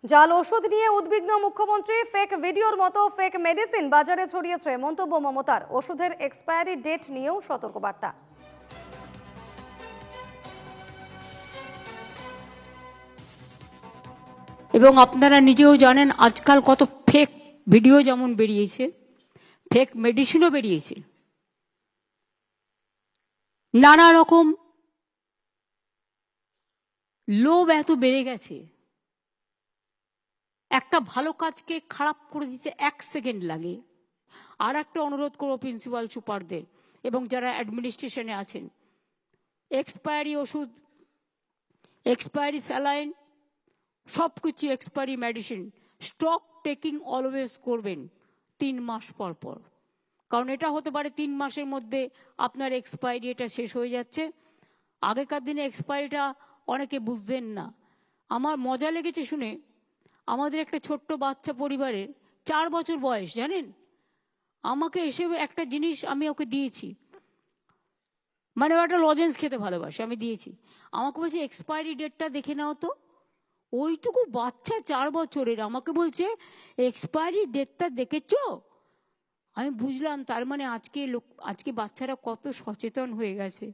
জাল ওষুধ নিয়ে উদ্বিগ্ন মুখ্যমন্ত্রী। ফেক ভিডিওর মতো ফেক মেডিসিন বাজারে ছড়িয়েছে, মন্তব্য মমতার। ওষুধের এক্সপায়ারি ডেট নিয়েও সতর্কবার্তা। এবং আপনারা নিজেও জানেন আজকাল কত ফেক ভিডিও যেমন বেরিয়েছে, ফেক মেডিসিনও বেরিয়েছে। নানা রকম লোভ এত বেড়ে গেছে, একটা ভালো কাজকে খারাপ করে দিতে 1 সেকেন্ড লাগে। আর একটা অনুরোধ করব প্রিন্সিপাল সুপারদের এবং যারা অ্যাডমিনিস্ট্রেশনে আছেন, এক্সপায়ারি ওষুধ, এক্সপায়ারি স্যালাইন, সব কিছু expiry medicine stock taking always করবেন 3 মাস পর পর। কারণ এটা হতে পারে 3 মাসের মধ্যে আপনার এক্সপায়ারি এটা শেষ হয়ে যাচ্ছে। আগেকার দিনে এক্সপায়ারিটা অনেকে বুঝতেন না। আমার মজা লেগেছে শুনে, আমাদের একটা ছোট্ট বাচ্চা পরিবারের 4 বছর বয়স, জানেন, আমাকে এসে একটা জিনিস আমি ওকে দিয়েছি, মানে ও একটা লজেন্স খেতে ভালোবাসে, আমি দিয়েছি। আমাকে বলছে এক্সপায়ারি ডেটটা দেখে নাও তো। ওইটুকু বাচ্চা 4 বছরের আমাকে বলছে এক্সপায়ারি ডেটটা দেখেছ? আমি বুঝলাম তার মানে আজকে বাচ্চারা কত সচেতন হয়ে গেছে।